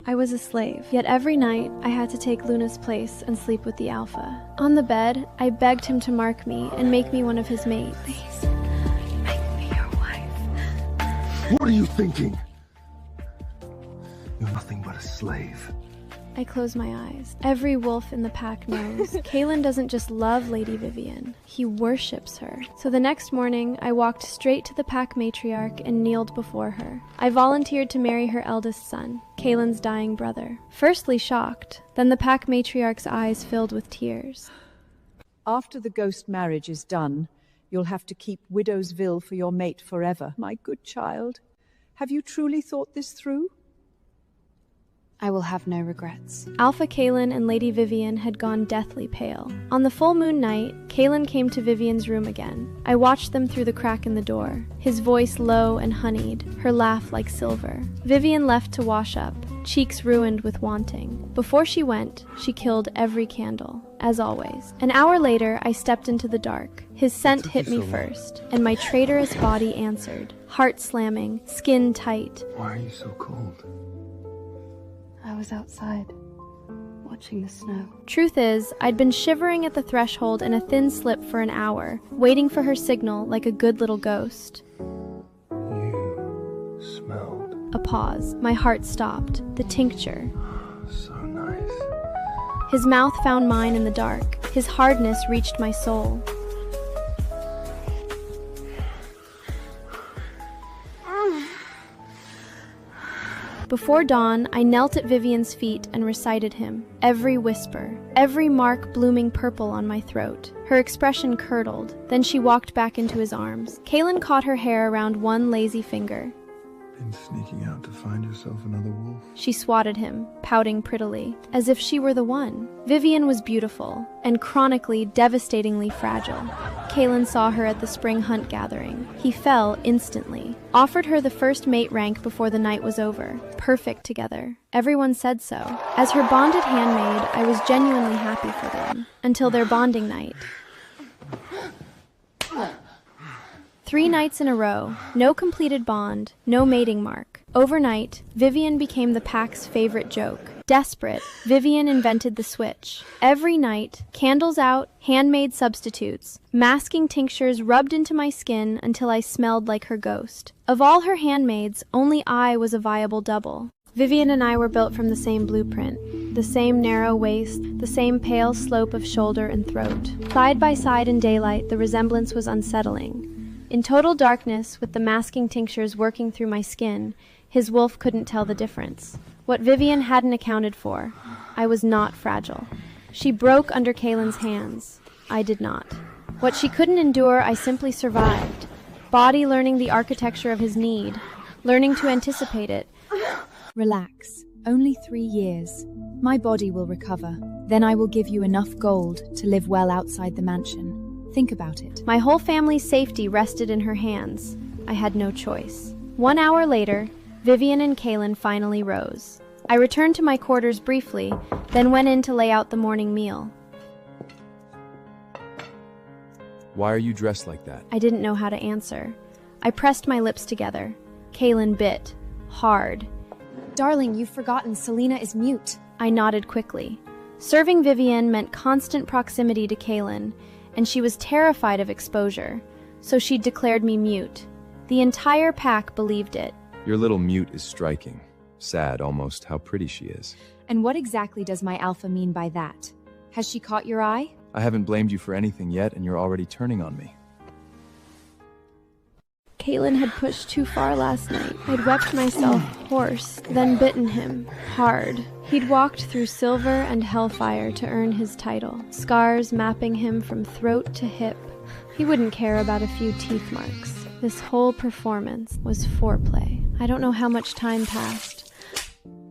I was a slave, yet every night I had to take Luna's place and sleep with the Alpha. On the bed, I begged him to mark me and make me one of his mates. Please, make me your wife. What are you thinking? You're nothing but a slave. I close my eyes. Every wolf in the pack knows. Kaelin doesn't just love Lady Vivian, he worships her. So the next morning, I walked straight to the pack matriarch and kneeled before her. I volunteered to marry her eldest son, Kaelin's dying brother. Firstly shocked, then the pack matriarch's eyes filled with tears. After the ghost marriage is done, you'll have to keep Widowsville for your mate forever. My good child, have you truly thought this through? I will have no regrets. Alpha Kaelin and Lady Vivian had gone deathly pale. On the full moon night, Kaelin came to Vivian's room again. I watched them through the crack in the door, his voice low and honeyed, her laugh like silver. Vivian left to wash up, cheeks ruined with wanting. Before she went, she killed every candle, as always. An hour later, I stepped into the dark. His scent hit me first, and my traitorous body answered, heart slamming, skin tight. Why are you so cold? I was outside, watching the snow. Truth is, I'd been shivering at the threshold in a thin slip for an hour, waiting for her signal like a good little ghost. You smelled A pause. My heart stopped. The tincture. so nice. His mouth found mine in the dark. His hardness reached my soul. Before dawn, I knelt at Vivian's feet and recited him. Every whisper, every mark blooming purple on my throat. Her expression curdled. Then she walked back into his arms. Kaelin caught her hair around one lazy finger. Been sneaking out to find yourself another wolf? She swatted him, pouting prettily, as if she were the one. Vivian was beautiful, and chronically, devastatingly fragile. Kaelin saw her at the spring hunt gathering. He fell instantly. Offered her the first mate rank before the night was over. Perfect together. Everyone said so. As her bonded handmaid, I was genuinely happy for them. Until their bonding night. 3 nights in a row, no completed bond, no mating mark. Overnight, Vivian became the pack's favorite joke. Desperate, Vivian invented the switch. Every night, candles out, handmade substitutes, masking tinctures rubbed into my skin until I smelled like her ghost. Of all her handmaids, only I was a viable double. Vivian and I were built from the same blueprint. The same narrow waist, the same pale slope of shoulder and throat. Side by side in daylight, the resemblance was unsettling. In total darkness, with the masking tinctures working through my skin, his wolf couldn't tell the difference. What Vivian hadn't accounted for, I was not fragile. She broke under Kaelin's hands. I did not. What she couldn't endure, I simply survived. Body learning the architecture of his need, learning to anticipate it. Relax. Only 3 years. My body will recover. Then I will give you enough gold to live well outside the mansion. Think about it. My whole family's safety rested in her hands. I had no choice. 1 hour later, Vivian and Kaelin finally rose. I returned to my quarters briefly, then went in to lay out the morning meal. Why are you dressed like that? I didn't know how to answer. I pressed my lips together. Kaelin bit. Hard. Darling, you've forgotten Selena is mute. I nodded quickly. Serving Vivian meant constant proximity to Kaelin, and she was terrified of exposure, so she declared me mute. The entire pack believed it. Your little mute is striking. Sad, almost, how pretty she is. And what exactly does my alpha mean by that? Has she caught your eye? I haven't blamed you for anything yet, and you're already turning on me. Kaelin had pushed too far last night. I'd wept myself hoarse, then bitten him, hard. He'd walked through silver and hellfire to earn his title, scars mapping him from throat to hip. He wouldn't care about a few teeth marks. This whole performance was foreplay. I don't know how much time passed.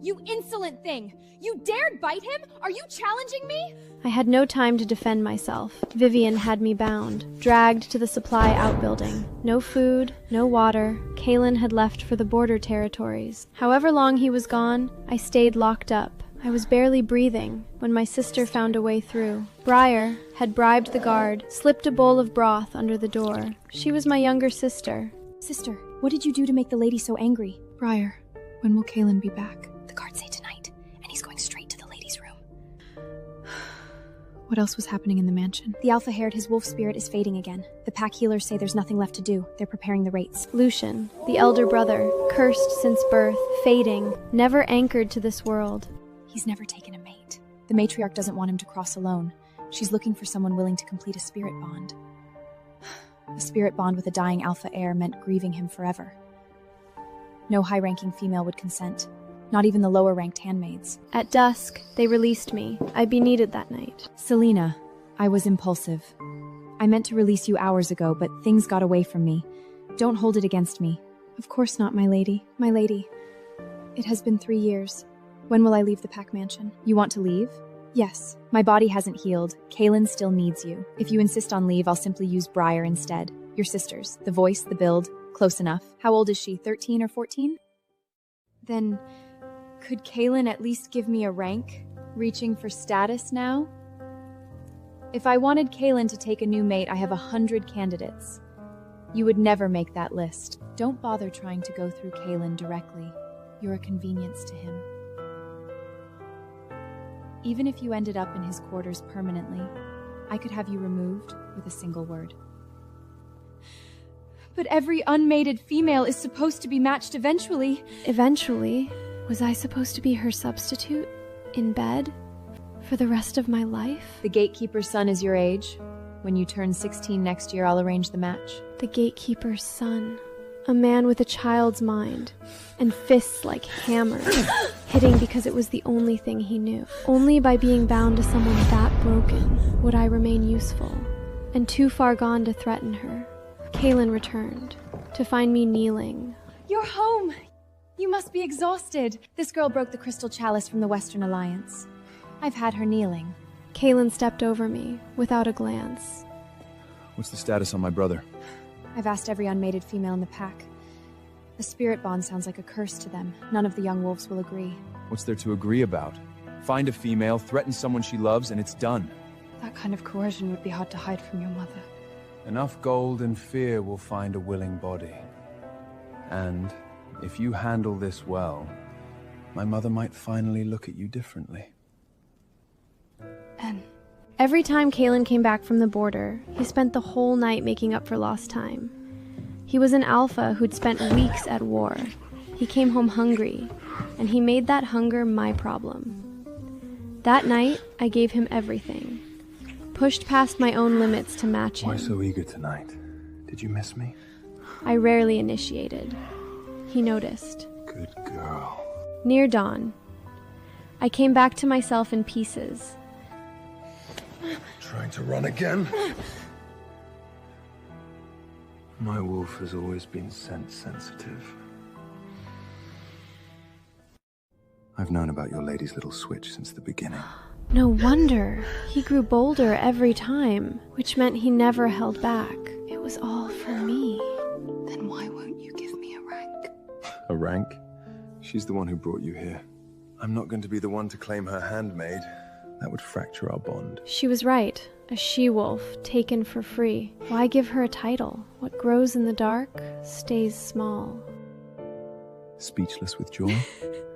You insolent thing! You dared bite him? Are you challenging me? I had no time to defend myself. Vivian had me bound, dragged to the supply outbuilding. No food, no water. Kaelin had left for the border territories. However long he was gone, I stayed locked up. I was barely breathing when my sister found a way through. Briar had bribed the guard, slipped a bowl of broth under the door. She was my younger sister. Sister, what did you do to make the lady so angry? Briar, when will Kaelin be back? The guards say tonight. What else was happening in the mansion? The alpha-haired, his wolf spirit is fading again. The pack healers say there's nothing left to do. They're preparing the rates. Lucian, the elder brother, cursed since birth, fading, never anchored to this world. He's never taken a mate. The matriarch doesn't want him to cross alone. She's looking for someone willing to complete a spirit bond. A spirit bond with a dying alpha heir meant grieving him forever. No high-ranking female would consent. Not even the lower-ranked handmaids. At dusk, they released me. I'd be needed that night. Selena, I was impulsive. I meant to release you hours ago, but things got away from me. Don't hold it against me. Of course not, my lady. My lady, it has been 3 years. When will I leave the Pack Mansion? You want to leave? Yes. My body hasn't healed. Kaylin still needs you. If you insist on leave, I'll simply use Briar instead. Your sisters. The voice, the build. Close enough. How old is she? 13 or 14? Then, could Kaylin at least give me a rank? Reaching for status now? If I wanted Kaylin to take a new mate, I have 100 candidates. You would never make that list. Don't bother trying to go through Kaylin directly. You're a convenience to him. Even if you ended up in his quarters permanently, I could have you removed with a single word. But every unmated female is supposed to be matched eventually. Eventually? Was I supposed to be her substitute? In bed? For the rest of my life? The gatekeeper's son is your age. When you turn 16 next year, I'll arrange the match. The gatekeeper's son. A man with a child's mind. And fists like hammers. Hitting because it was the only thing he knew. Only by being bound to someone that broken would I remain useful. And too far gone to threaten her. Kaylin returned. To find me kneeling. You're home! You must be exhausted. This girl broke the crystal chalice from the Western Alliance. I've had her kneeling. Kaylin stepped over me, without a glance. What's the status on my brother? I've asked every unmated female in the pack. A spirit bond sounds like a curse to them. None of the young wolves will agree. What's there to agree about? Find a female, threaten someone she loves, and it's done. That kind of coercion would be hard to hide from your mother. Enough gold and fear will find a willing body. And if you handle this well, my mother might finally look at you differently. And Every time Kaylin came back from the border, he spent the whole night making up for lost time. He was an alpha who'd spent weeks at war. He came home hungry, and he made that hunger my problem. That night, I gave him everything. Pushed past my own limits to match him. Why so eager tonight? Did you miss me? I rarely initiated. He noticed. Good girl. Near dawn, I came back to myself in pieces. Trying to run again? My wolf has always been scent sensitive. I've known about your lady's little switch since the beginning. No wonder. He grew bolder every time, which meant he never held back. It was all for me. Then why won't you give me a rank? A rank? She's the one who brought you here. I'm not going to be the one to claim her handmaid. That would fracture our bond. She was right. A she-wolf, taken for free. Why give her a title? What grows in the dark stays small. Speechless with joy?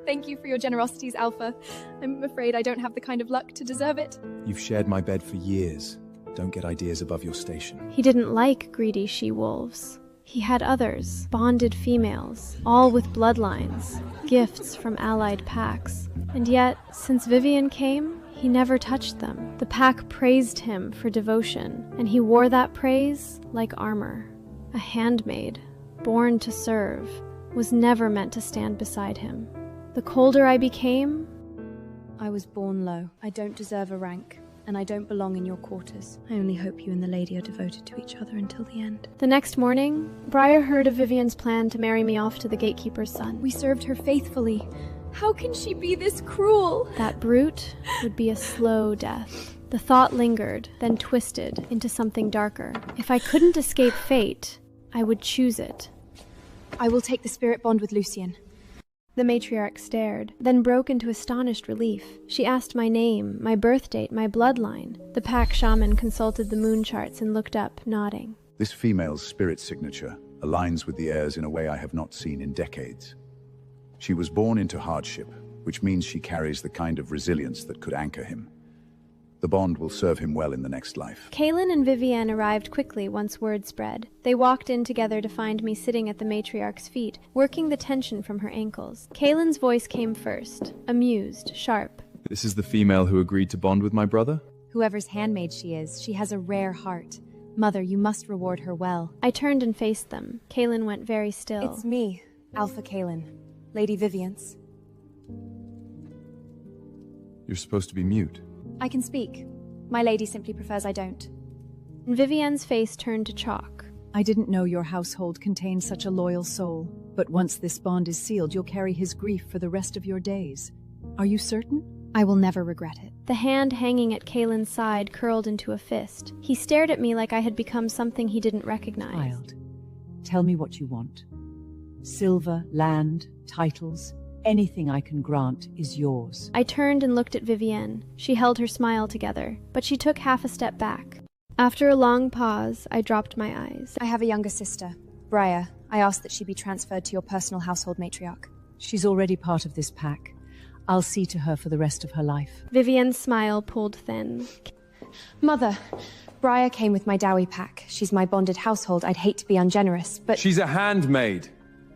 thank you for your generosities, Alpha. I'm afraid I don't have the kind of luck to deserve it. You've shared my bed for years. Don't get ideas above your station. He didn't like greedy she-wolves. He had others, bonded females, all with bloodlines, gifts from allied packs. And yet, since Vivian came, he never touched them. The pack praised him for devotion, and he wore that praise like armor. A handmaid, born to serve, was never meant to stand beside him. The colder I became, I was born low. I don't deserve a rank, and I don't belong in your quarters. I only hope you and the lady are devoted to each other until the end. the next morning, Briar heard of Vivian's plan to marry me off to the gatekeeper's son. We served her faithfully. How can she be this cruel? That brute would be a slow death. The thought lingered, then twisted into something darker. If I couldn't escape fate, I would choose it. I will take the spirit bond with Lucian. The matriarch stared, then broke into astonished relief. She asked my name, my birth date, my bloodline. The pack shaman consulted the moon charts and looked up, nodding. This female's spirit signature aligns with the heirs in a way I have not seen in decades. She was born into hardship, which means she carries the kind of resilience that could anchor him. The bond will serve him well in the next life. Kaylin and Vivienne arrived quickly once word spread. They walked in together to find me sitting at the matriarch's feet, working the tension from her ankles. Kaylin's voice came first, amused, sharp. This is the female who agreed to bond with my brother? Whoever's handmaid she is, she has a rare heart. Mother, you must reward her well. I turned and faced them. Kaylin went very still. It's me, Alpha Kaylin, Lady Vivience. You're supposed to be mute. I can speak. My lady simply prefers I don't. Vivienne's face turned to chalk. I didn't know your household contained such a loyal soul, but once this bond is sealed, you'll carry his grief for the rest of your days. Are you certain? I will never regret it. The hand hanging at Kaylin's side curled into a fist. He stared at me like I had become something he didn't recognize. Child, tell me what you want. Silver, land, titles, anything I can grant is yours. I turned and looked at Vivienne. She held her smile together, but she took half a step back. After a long pause, I dropped my eyes. I have a younger sister, Briar. I ask that she be transferred to your personal household matriarch. She's already part of this pack. I'll see to her for the rest of her life. Vivienne's smile pulled thin. Mother, Briar came with my dowry pack. She's my bonded household. I'd hate to be ungenerous, but... She's a handmaid.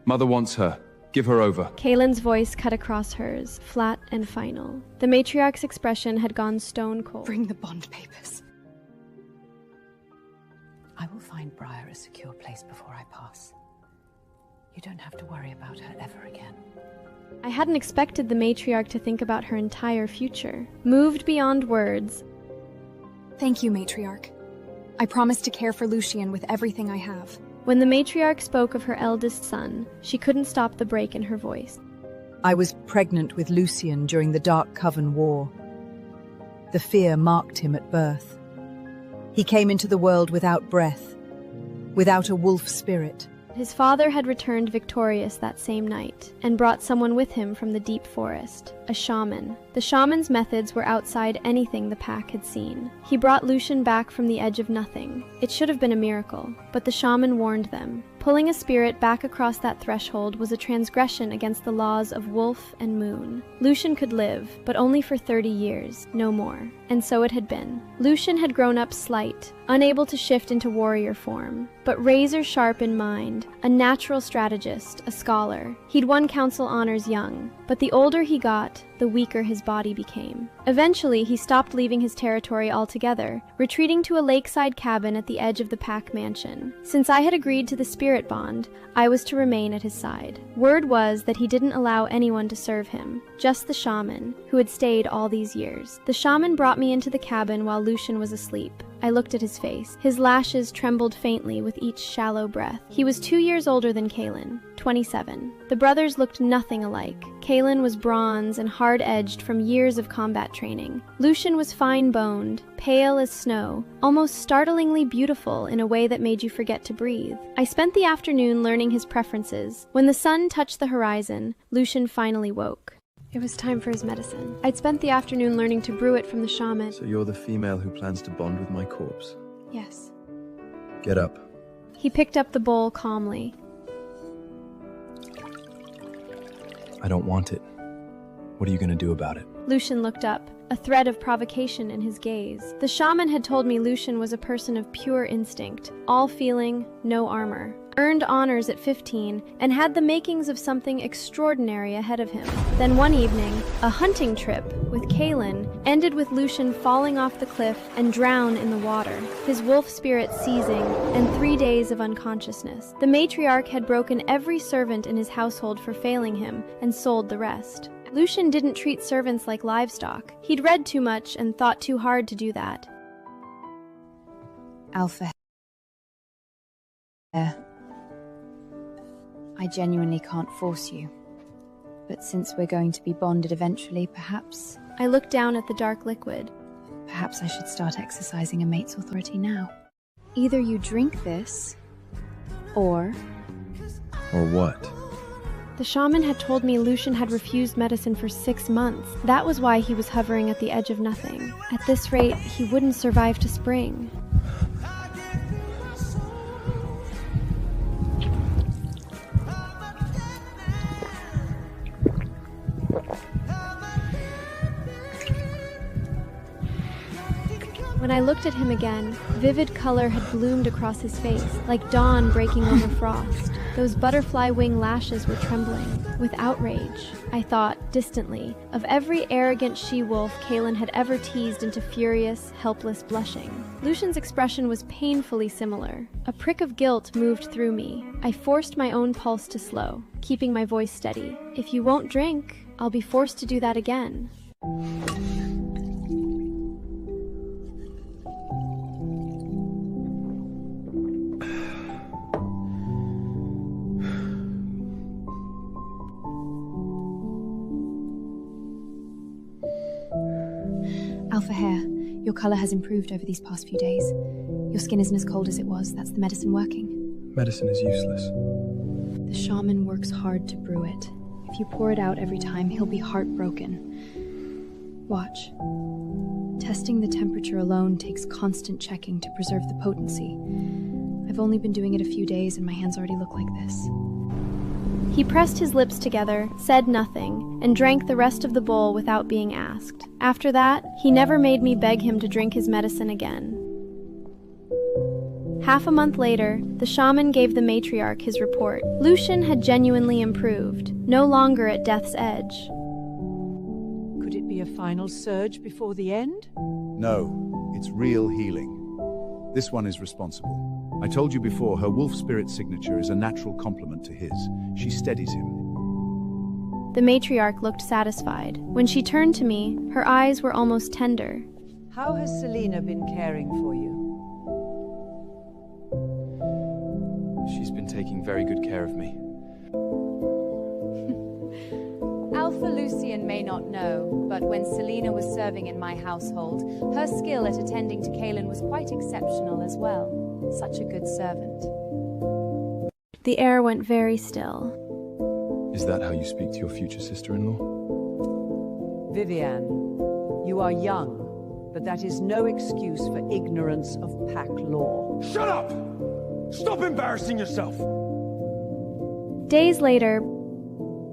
Mother wants her. Give her over. Kaylin's voice cut across hers, flat and final. The matriarch's expression had gone stone cold. Bring the bond papers. I will find Briar a secure place before I pass. You don't have to worry about her ever again. I hadn't expected the matriarch to think about her entire future. Moved beyond words. Thank you, matriarch. I promise to care for Lucien with everything I have. When the matriarch spoke of her eldest son, she couldn't stop the break in her voice. I was pregnant with Lucien during the Dark Coven War. The fear marked him at birth. He came into the world without breath, without a wolf spirit. His father had returned victorious that same night, and brought someone with him from the deep forest, a shaman. The shaman's methods were outside anything the pack had seen. He brought Lucien back from the edge of nothing. It should have been a miracle, but the shaman warned them. Pulling a spirit back across that threshold was a transgression against the laws of wolf and moon. Lucien could live, but only for 30 years, no more. And so it had been. Lucien had grown up slight, unable to shift into warrior form, but razor sharp in mind, a natural strategist, a scholar. He'd won council honors young, but the older he got, the weaker his body became. Eventually, he stopped leaving his territory altogether, retreating to a lakeside cabin at the edge of the pack mansion. Since I had agreed to the spirit bond, I was to remain at his side. Word was that he didn't allow anyone to serve him, just the shaman, who had stayed all these years. The shaman brought me into the cabin while Lucien was asleep. I looked at his face. His lashes trembled faintly with each shallow breath. He was 2 years older than Kaylin, 27. The brothers looked nothing alike. Kaylin was bronze and hard-edged from years of combat training. Lucien was fine-boned, pale as snow, almost startlingly beautiful in a way that made you forget to breathe. I spent the afternoon learning his preferences. When the sun touched the horizon, Lucien finally woke. It was time for his medicine. I'd spent the afternoon learning to brew it from the shaman. So you're the female who plans to bond with my corpse? Yes. Get up. He picked up the bowl calmly. I don't want it. What are you going to do about it? Lucien looked up, a thread of provocation in his gaze. The shaman had told me Lucien was a person of pure instinct, all feeling, no armor. Earned honors at 15, and had the makings of something extraordinary ahead of him. Then one evening, a hunting trip with Kaylin ended with Lucien falling off the cliff and drowned in the water, his wolf spirit seizing, and 3 days of unconsciousness. The matriarch had broken every servant in his household for failing him, and sold the rest. Lucien didn't treat servants like livestock. He'd read too much and thought too hard to do that. Alpha. I genuinely can't force you. But since we're going to be bonded eventually, perhaps... I looked down at the dark liquid. Perhaps I should start exercising a mate's authority now. Either you drink this, or... Or what? The shaman had told me Lucien had refused medicine for 6 months. That was why he was hovering at the edge of nothing. At this rate, he wouldn't survive to spring. When I looked at him again, vivid color had bloomed across his face, like dawn breaking over frost. Those butterfly wing lashes were trembling. With outrage, I thought, distantly, of every arrogant she-wolf Kaelin had ever teased into furious, helpless blushing. Lucian's expression was painfully similar. A prick of guilt moved through me. I forced my own pulse to slow, keeping my voice steady. If you won't drink, I'll be forced to do that again. Alpha Hair, your color has improved over these past few days. Your skin isn't as cold as it was. That's the medicine working. Medicine is useless. The shaman works hard to brew it. If you pour it out every time, he'll be heartbroken. Watch. Testing the temperature alone takes constant checking to preserve the potency. I've only been doing it a few days and my hands already look like this. He pressed his lips together, said nothing, and drank the rest of the bowl without being asked. After that, he never made me beg him to drink his medicine again. Half a month later, the shaman gave the matriarch his report. Lucian had genuinely improved, no longer at death's edge. Could it be a final surge before the end? No, it's real healing. This one is responsible. I told you before, her wolf spirit signature is a natural complement to his. She steadies him. The matriarch looked satisfied. When she turned to me, her eyes were almost tender. How has Selena been caring for you? She's been taking very good care of me. Alpha Lucian may not know, but when Selena was serving in my household, her skill at attending to Kaelin was quite exceptional as well. Such a good servant. The air went very still. Is that how you speak to your future sister-in-law? Vivian, you are young, but that is no excuse for ignorance of pack law. Shut up! Stop embarrassing yourself! Days later...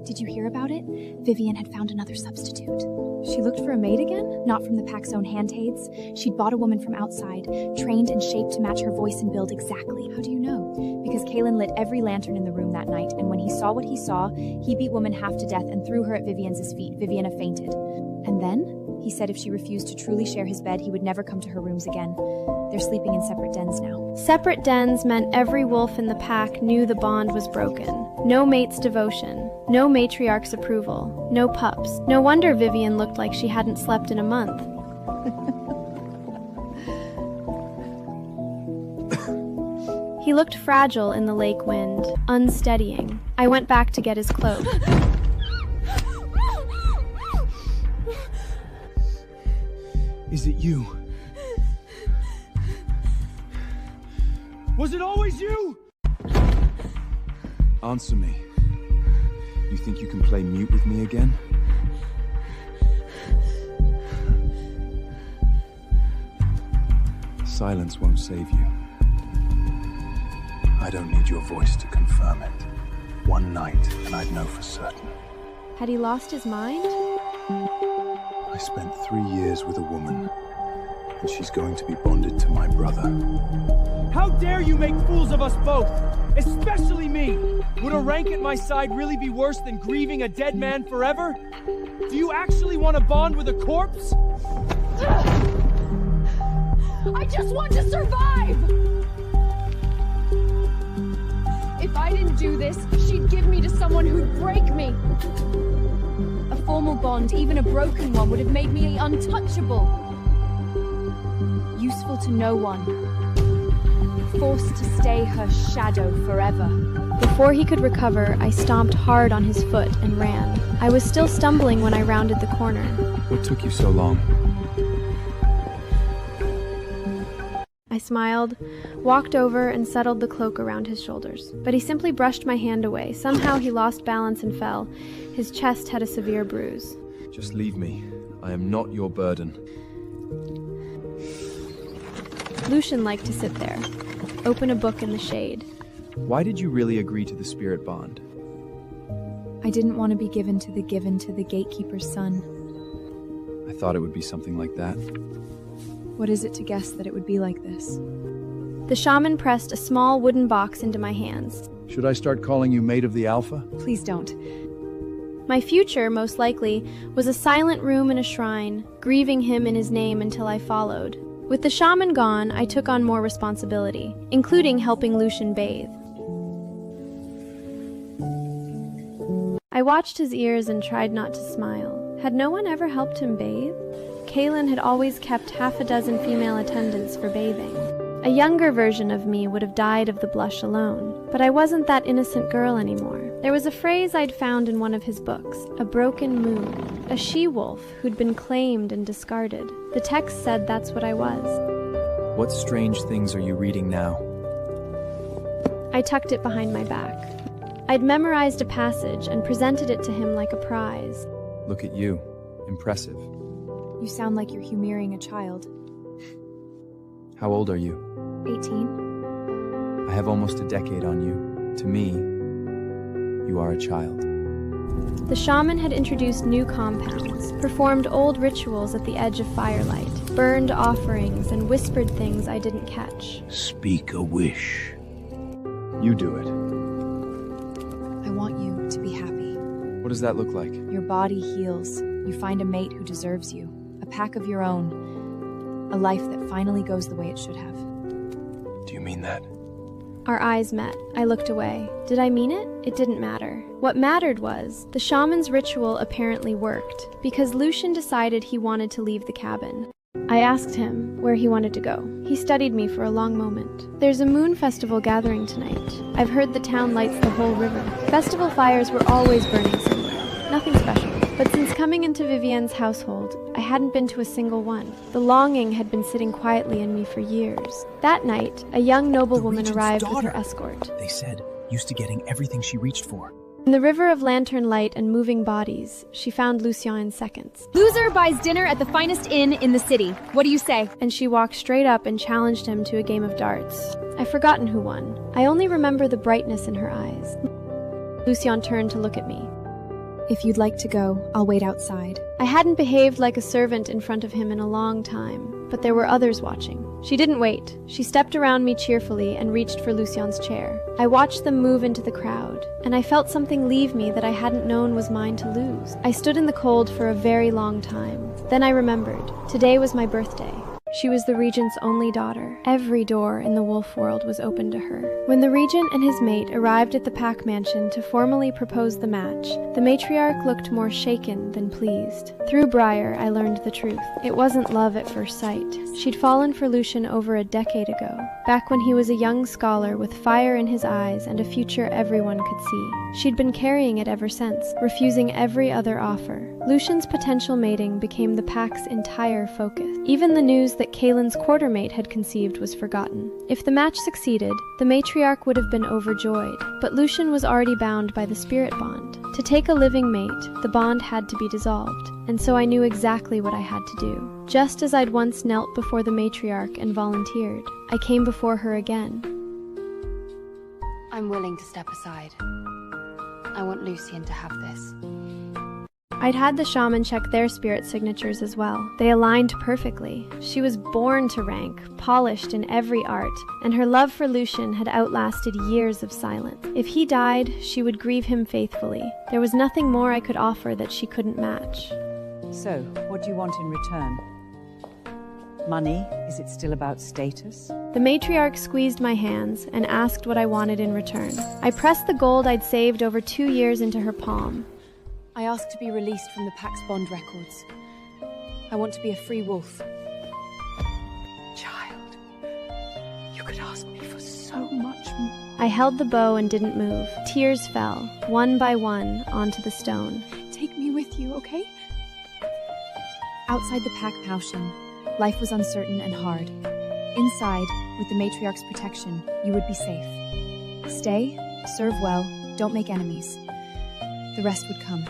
Did you hear about it? Vivian had found another substitute. She looked for a maid again? Not from the pack's own handmaids. She'd bought a woman from outside, trained and shaped to match her voice and build exactly. How do you know? Because Kaelin lit every lantern in the room that night, and when he saw what he saw, he beat woman half to death and threw her at Vivian's feet. Viviana fainted. And then, he said if she refused to truly share his bed, he would never come to her rooms again. They're sleeping in separate dens now. Separate dens meant every wolf in the pack knew the bond was broken. No mate's devotion, no matriarch's approval, no pups. No wonder Vivian looked like she hadn't slept in a month. He looked fragile in the lake wind, unsteadying. I went back to get his cloak. Is it you? Was it always you? Answer me. You think you can play mute with me again? Silence won't save you. I don't need your voice to confirm it. One night, and I'd know for certain. Had he lost his mind? I spent 3 years with a woman, and she's going to be bonded to my brother. How dare you make fools of us both, especially me? Would a rank at my side really be worse than grieving a dead man forever? Do you actually want to bond with a corpse? I just want to survive! If I didn't do this, she'd give me to someone who'd break me. A formal bond, even a broken one, would have made me untouchable. Useful to no one. Forced to stay her shadow forever. Before he could recover, I stomped hard on his foot and ran. I was still stumbling when I rounded the corner. What took you so long? I smiled, walked over and settled the cloak around his shoulders. But he simply brushed my hand away. Somehow he lost balance and fell. His chest had a severe bruise. Just leave me. I am not your burden. Lucian liked to sit there, open a book in the shade. Why did you really agree to the spirit bond? I didn't want to be given to the gatekeeper's son. I thought it would be something like that. What is it to guess that it would be like this? The shaman pressed a small wooden box into my hands. Should I start calling you Maid of the Alpha? Please don't. My future, most likely, was a silent room in a shrine, grieving him in his name until I followed. With the shaman gone, I took on more responsibility, including helping Lucian bathe. I watched his ears and tried not to smile. Had no one ever helped him bathe? Kaelin had always kept half a dozen female attendants for bathing. A younger version of me would have died of the blush alone, but I wasn't that innocent girl anymore. There was a phrase I'd found in one of his books, a broken moon, a she-wolf who'd been claimed and discarded. The text said that's what I was. What strange things are you reading now? I tucked it behind my back. I'd memorized a passage and presented it to him like a prize. Look at you. Impressive. You sound like you're humoring a child. How old are you? 18? I have almost a decade on you. To me, you are a child. The shaman had introduced new compounds, performed old rituals at the edge of firelight, burned offerings, and whispered things I didn't catch. Speak a wish. You do it. I want you to be happy. What does that look like? Your body heals. You find a mate who deserves you. A pack of your own. A life that finally goes the way it should have. Do you mean that? Our eyes met. I looked away. Did I mean it? It didn't matter. What mattered was, the shaman's ritual apparently worked, because Lucian decided he wanted to leave the cabin. I asked him where he wanted to go. He studied me for a long moment. There's a moon festival gathering tonight. I've heard the town lights the whole river. Festival fires were always burning somewhere. Nothing special. But since coming into Vivienne's household, I hadn't been to a single one. The longing had been sitting quietly in me for years. That night, a young noblewoman arrived with her escort. They said, used to getting everything she reached for. In the river of lantern light and moving bodies, she found Lucien in seconds. Loser buys dinner at the finest inn in the city. What do you say? And she walked straight up and challenged him to a game of darts. I've forgotten who won. I only remember the brightness in her eyes. Lucien turned to look at me. If you'd like to go, I'll wait outside. I hadn't behaved like a servant in front of him in a long time, but there were others watching. She didn't wait. She stepped around me cheerfully and reached for Lucien's chair. I watched them move into the crowd, and I felt something leave me that I hadn't known was mine to lose. I stood in the cold for a very long time. Then I remembered. Today was my birthday. She was the regent's only daughter. Every door in the wolf world was open to her. When the regent and his mate arrived at the Pack Mansion to formally propose the match, the matriarch looked more shaken than pleased. Through Briar, I learned the truth. It wasn't love at first sight. She'd fallen for Lucian over a decade ago, back when he was a young scholar with fire in his eyes and a future everyone could see. She'd been carrying it ever since, refusing every other offer. Lucian's potential mating became the Pack's entire focus. Even the news that Kaelin's quartermate had conceived was forgotten. If the match succeeded, the matriarch would have been overjoyed, but Lucian was already bound by the spirit bond. To take a living mate, the bond had to be dissolved, and so I knew exactly what I had to do. Just as I'd once knelt before the matriarch and volunteered, I came before her again. I'm willing to step aside. I want Lucien to have this. I'd had the shaman check their spirit signatures as well. They aligned perfectly. She was born to rank, polished in every art, and her love for Lucian had outlasted years of silence. If he died, she would grieve him faithfully. There was nothing more I could offer that she couldn't match. So, what do you want in return? Money? Is it still about status? The matriarch squeezed my hands and asked what I wanted in return. I pressed the gold I'd saved over 2 years into her palm. I ask to be released from the Pack's bond records. I want to be a free wolf. Child, you could ask me for so much more. I held the bow and didn't move. Tears fell, one by one, onto the stone. Take me with you, okay? Outside the Pack Mansion, life was uncertain and hard. Inside, with the matriarch's protection, you would be safe. Stay, serve well, don't make enemies. The rest would come.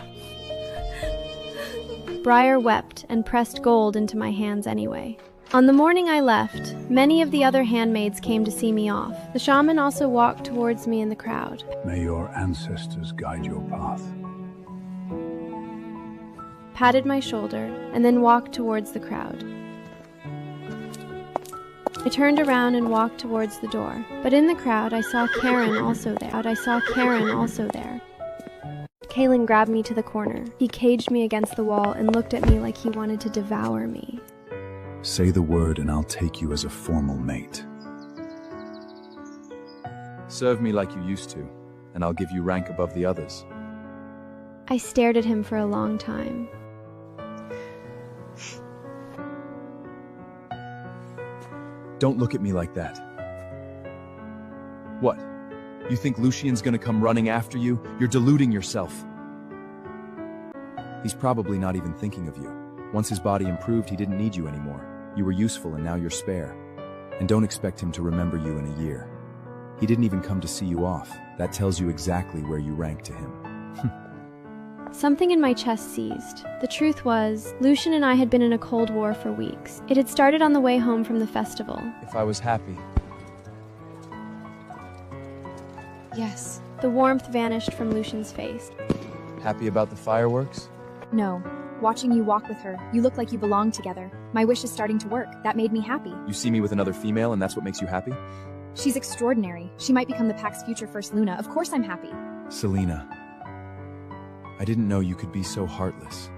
Briar wept and pressed gold into my hands anyway. On the morning I left, many of the other handmaids came to see me off. The shaman also walked towards me in the crowd. May your ancestors guide your path. Patted my shoulder, and then walked towards the crowd. I turned around and walked towards the door, but in the crowd I saw Karen also there. Kaelin grabbed me to the corner. He caged me against the wall and looked at me like he wanted to devour me. Say the word and I'll take you as a formal mate. Serve me like you used to, and I'll give you rank above the others. I stared at him for a long time. Don't look at me like that. What? You think Lucien's gonna come running after you? You're deluding yourself. He's probably not even thinking of you. Once his body improved, he didn't need you anymore. You were useful and now you're spare. And don't expect him to remember you in a year. He didn't even come to see you off. That tells you exactly where you rank to him. Something in my chest seized. The truth was, Lucien and I had been in a cold war for weeks. It had started on the way home from the festival. If I was happy. Yes. The warmth vanished from Lucien's face. Happy about the fireworks? No. Watching you walk with her, you look like you belong together. My wish is starting to work. That made me happy. You see me with another female and that's what makes you happy? She's extraordinary. She might become the pack's future First Luna. Of course I'm happy. Selena, I didn't know you could be so heartless.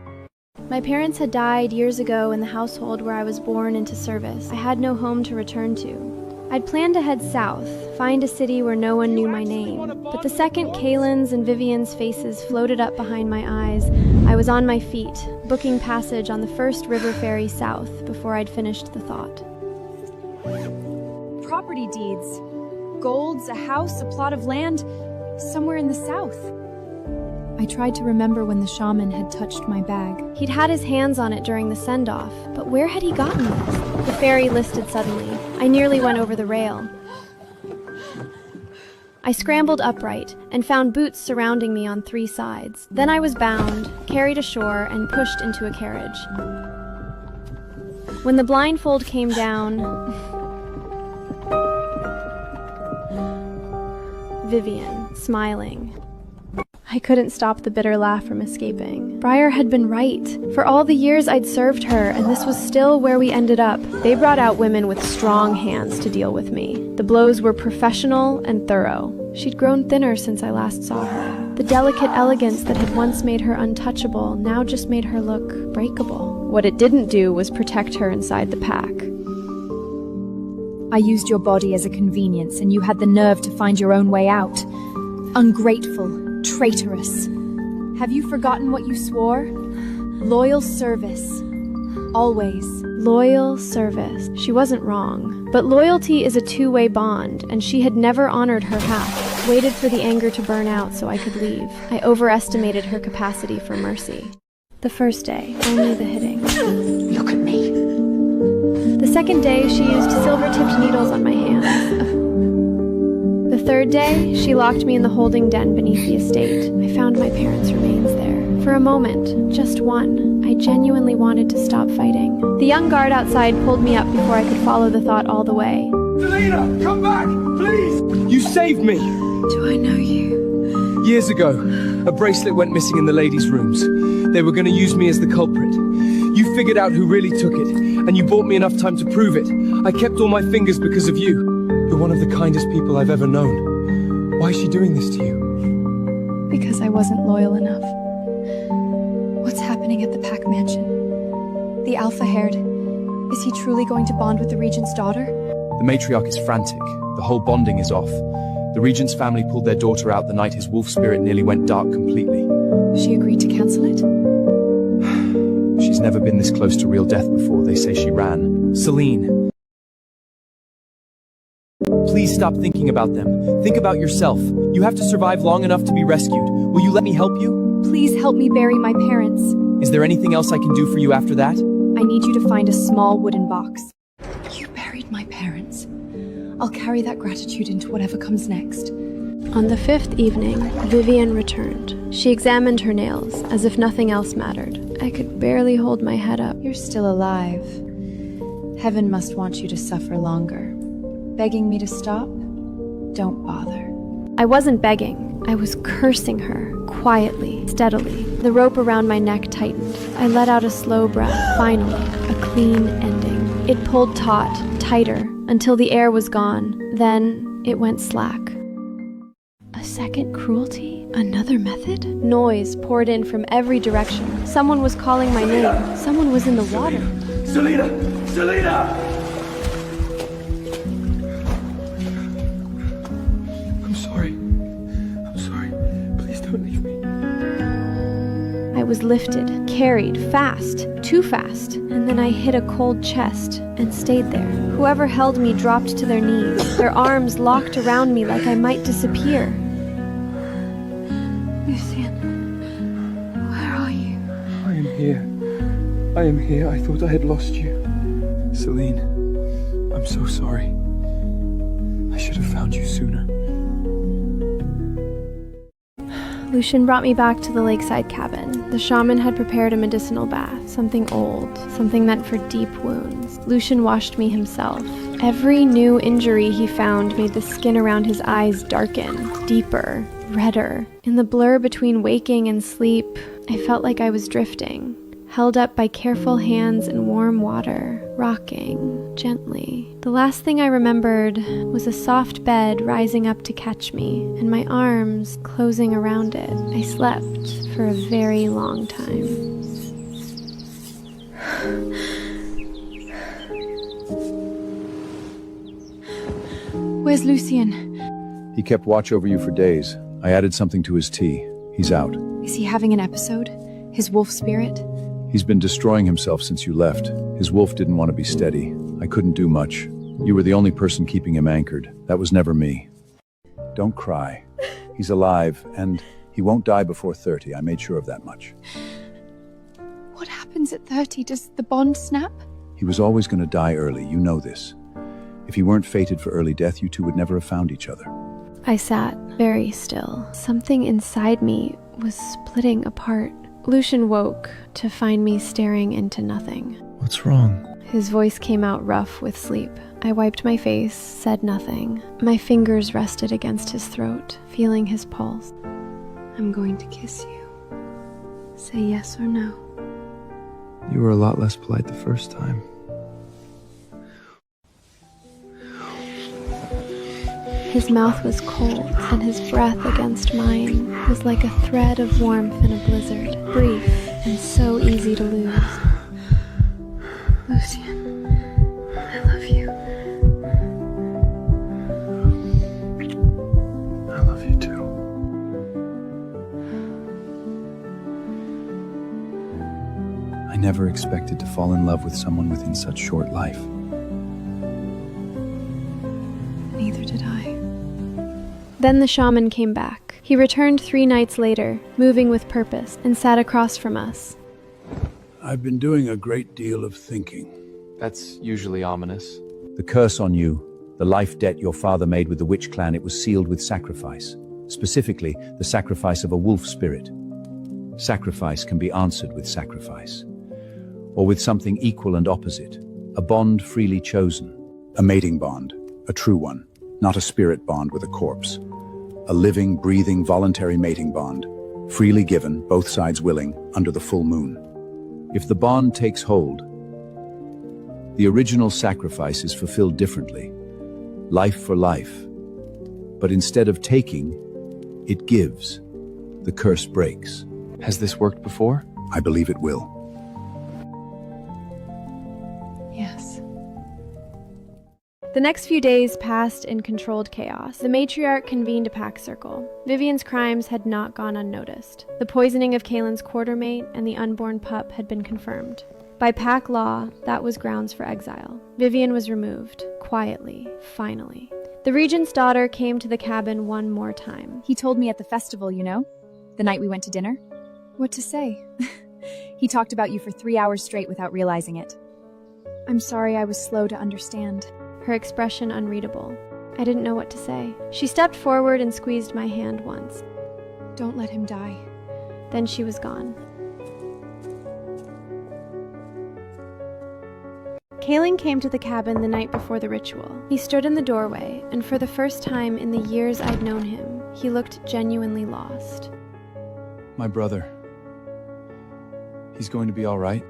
My parents had died years ago in the household where I was born into service. I had no home to return to. I'd planned to head south, find a city where no one knew my name. But the second Kaelin's and Vivian's faces floated up behind my eyes, I was on my feet, booking passage on the first river ferry south before I'd finished the thought. Property deeds. Golds, a house, a plot of land, somewhere in the south. I tried to remember when the shaman had touched my bag. He'd had his hands on it during the send-off, but where had he gotten this? The ferry listed suddenly. I nearly went over the rail. I scrambled upright and found boots surrounding me on 3 sides. Then I was bound, carried ashore, and pushed into a carriage. When the blindfold came down, Vivian, smiling. I couldn't stop the bitter laugh from escaping. Briar had been right. For all the years I'd served her, and this was still where we ended up. They brought out women with strong hands to deal with me. The blows were professional and thorough. She'd grown thinner since I last saw her. The delicate elegance that had once made her untouchable now just made her look breakable. What it didn't do was protect her inside the pack. I used your body as a convenience, and you had the nerve to find your own way out. Ungrateful. Traitorous. Have you forgotten what you swore? Loyal service. Always. Loyal service. She wasn't wrong. But loyalty is a two-way bond, and she had never honored her half. Waited for the anger to burn out so I could leave. I overestimated her capacity for mercy. The first day, only the hitting. Look at me. The second day, she used silver-tipped needles on my hands. The third day, she locked me in the holding den beneath the estate. I found my parents' remains there. For a moment, just one, I genuinely wanted to stop fighting. The young guard outside pulled me up before I could follow the thought all the way. Selena, come back, please! You saved me! Do I know you? Years ago, a bracelet went missing in the ladies' rooms. They were going to use me as the culprit. You figured out who really took it, and you bought me enough time to prove it. I kept all my fingers because of you. You're one of the kindest people I've ever known. Why is she doing this to you? Because I wasn't loyal enough. What's happening at the Pack Mansion? The alpha-haired, is he truly going to bond with the Regent's daughter? The matriarch is frantic. The whole bonding is off. The Regent's family pulled their daughter out the night his wolf spirit nearly went dark completely. She agreed to cancel it? She's never been this close to real death before. They say she ran. Celine. Please stop thinking about them. Think about yourself. You have to survive long enough to be rescued. Will you let me help you? Please help me bury my parents. Is there anything else I can do for you after that? I need you to find a small wooden box. You buried my parents. I'll carry that gratitude into whatever comes next. On the 5th evening, Vivian returned. She examined her nails, as if nothing else mattered. I could barely hold my head up. You're still alive. Heaven must want you to suffer longer. Begging me to stop? Don't bother. I wasn't begging. I was cursing her, quietly, steadily. The rope around my neck tightened. I let out a slow breath. Finally, a clean ending. It pulled taut, tighter, until the air was gone. Then it went slack. A second cruelty? Another method? Noise poured in from every direction. Someone was calling my name. Someone was in the water. Selina! Selina! I'm sorry. I'm sorry. Please don't leave me. I was lifted, carried, fast, too fast, and then I hit a cold chest and stayed there. Whoever held me dropped to their knees, their arms locked around me like I might disappear. Lucien, where are you? I am here. I am here. I thought I had lost you. Celine, I'm so sorry. I should have found you sooner. Lucien brought me back to the lakeside cabin. The shaman had prepared a medicinal bath, something old, something meant for deep wounds. Lucien washed me himself. Every new injury he found made the skin around his eyes darken, deeper, redder. In the blur between waking and sleep, I felt like I was drifting, held up by careful hands in warm water, rocking gently. The last thing I remembered was a soft bed rising up to catch me, and my arms closing around it. I slept for a very long time. Where's Lucien? He kept watch over you for days. I added something to his tea. He's out. Is he having an episode? His wolf spirit? He's been destroying himself since you left. His wolf didn't want to be steady. I couldn't do much. You were the only person keeping him anchored. That was never me. Don't cry. He's alive, and he won't die before 30. I made sure of that much. What happens at 30? Does the bond snap? He was always going to die early. You know this. If he weren't fated for early death, you two would never have found each other. I sat very still. Something inside me was splitting apart. Lucien woke to find me staring into nothing. What's wrong? His voice came out rough with sleep. I wiped my face, said nothing. My fingers rested against his throat, feeling his pulse. I'm going to kiss you. Say yes or no. You were a lot less polite the first time. His mouth was cold, and his breath against mine was like a thread of warmth in a blizzard, brief and so easy to lose. Lucien, I love you. I love you too. I never expected to fall in love with someone within such short life. Neither did I. Then the shaman came back. He returned 3 nights later, moving with purpose, and sat across from us. I've been doing a great deal of thinking. That's usually ominous. The curse on you, the life debt your father made with the witch clan, it was sealed with sacrifice. Specifically, the sacrifice of a wolf spirit. Sacrifice can be answered with sacrifice. Or with something equal and opposite. A bond freely chosen. A mating bond, a true one, not a spirit bond with a corpse. A living, breathing, voluntary mating bond, freely given, both sides willing, under the full moon. If the bond takes hold, the original sacrifice is fulfilled differently, life for life. But instead of taking, it gives. The curse breaks. Has this worked before? I believe it will. Yes. The next few days passed in controlled chaos. The matriarch convened a pack circle. Vivian's crimes had not gone unnoticed. The poisoning of Kaylin's quartermate and the unborn pup had been confirmed. By pack law, that was grounds for exile. Vivian was removed, quietly, finally. The regent's daughter came to the cabin one more time. He told me at the festival, you know? The night we went to dinner. What to say? He talked about you for 3 hours straight without realizing it. I'm sorry I was slow to understand. Her expression unreadable. I didn't know what to say. She stepped forward and squeezed my hand once. Don't let him die. Then she was gone. Kaylin came to the cabin the night before the ritual. He stood in the doorway, and for the first time in the years I'd known him, he looked genuinely lost. My brother. He's going to be all right?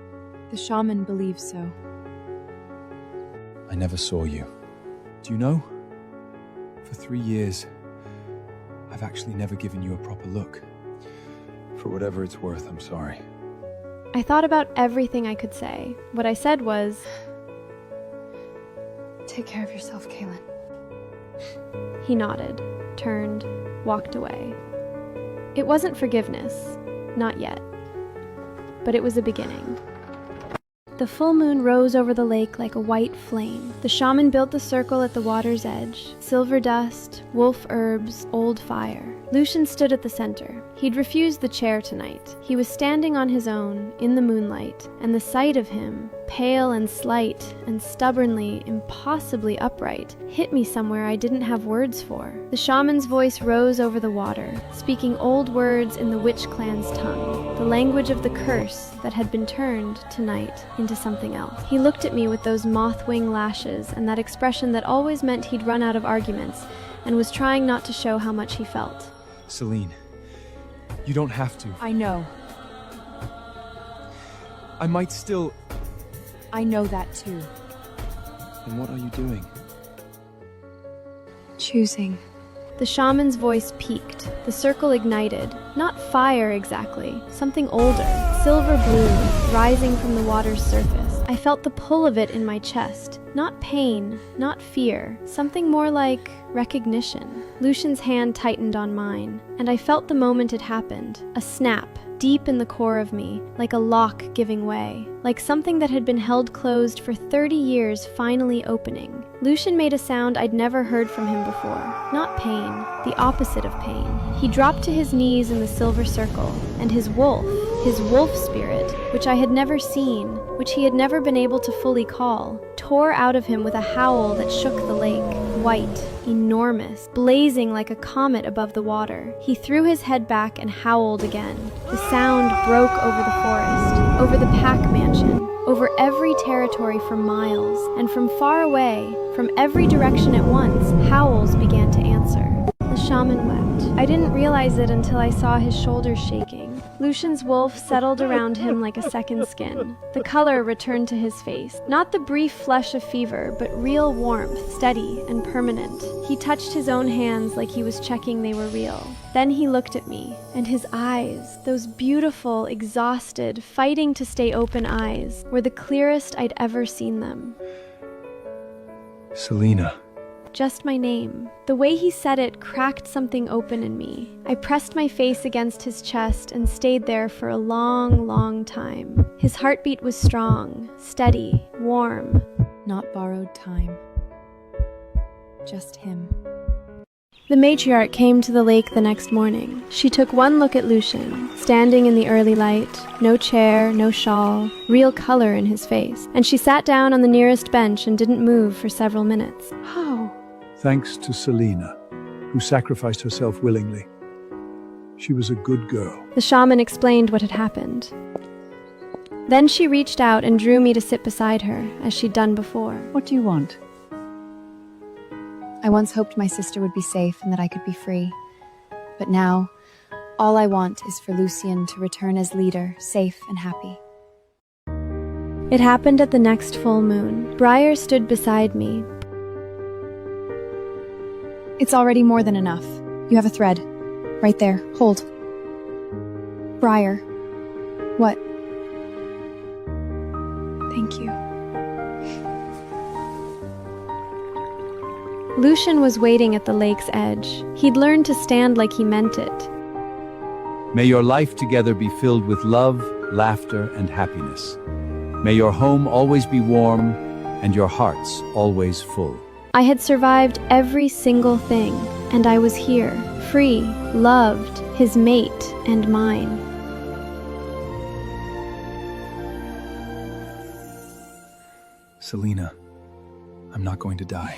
The shaman believes so. I never saw you. Do you know? For 3 years, I've actually never given you a proper look. For whatever it's worth, I'm sorry. I thought about everything I could say. What I said was, Take care of yourself, Kaylin. he nodded, turned, walked away. It wasn't forgiveness, not yet. But it was a beginning. The full moon rose over the lake like a white flame. The shaman built the circle at the water's edge. Silver dust, wolf herbs, old fire. Lucian stood at the center. He'd refused the chair tonight. He was standing on his own, in the moonlight, and the sight of him, pale and slight and stubbornly, impossibly upright, hit me somewhere I didn't have words for. The shaman's voice rose over the water, speaking old words in the witch clan's tongue, the language of the curse that had been turned, tonight, into something else. He looked at me with those moth-wing lashes and that expression that always meant he'd run out of arguments, and was trying not to show how much he felt. Celine, you don't have to. I know. I might still... I know that too. Then what are you doing? Choosing. The shaman's voice peaked. The circle ignited. Not fire exactly, something older, silver blue, rising from the water's surface. I felt the pull of it in my chest. Not pain, not fear, something more like recognition. Lucian's hand tightened on mine, and I felt the moment it happened, a snap, deep in the core of me, like a lock giving way, like something that had been held closed for 30 years finally opening. Lucian made a sound I'd never heard from him before. Not pain, the opposite of pain. He dropped to his knees in the silver circle, and his wolf spirit, which I had never seen, which he had never been able to fully call, tore out of him with a howl that shook the lake. White, enormous, blazing like a comet above the water. He threw his head back and howled again. The sound broke over the forest, over the pack mansion, over every territory for miles, and from far away, from every direction at once, howls began to answer. The shaman wept. I didn't realize it until I saw his shoulders shaking. Lucian's wolf settled around him like a second skin. The color returned to his face. Not the brief flush of fever, but real warmth, steady and permanent. He touched his own hands like he was checking they were real. Then he looked at me, and his eyes, those beautiful, exhausted, fighting to stay open eyes, were the clearest I'd ever seen them. Selena. Just my name. The way he said it cracked something open in me. I pressed my face against his chest and stayed there for a long, long time. His heartbeat was strong, steady, warm. Not borrowed time. Just him. The matriarch came to the lake the next morning. She took one look at Lucian, standing in the early light, no chair, no shawl, real color in his face, and she sat down on the nearest bench and didn't move for several minutes. How? Thanks to Selena, who sacrificed herself willingly. She was a good girl. The shaman explained what had happened. Then she reached out and drew me to sit beside her, as she'd done before. What do you want? I once hoped my sister would be safe and that I could be free. But now, all I want is for Lucian to return as leader, safe and happy. It happened at the next full moon. Briar stood beside me. It's already more than enough. You have a thread. Right there. Hold. Briar. What? Thank you. Lucian was waiting at the lake's edge. He'd learned to stand like he meant it. May your life together be filled with love, laughter, and happiness. May your home always be warm and your hearts always full. I had survived every single thing, and I was here, free, loved, his mate and mine. Selena, I'm not going to die.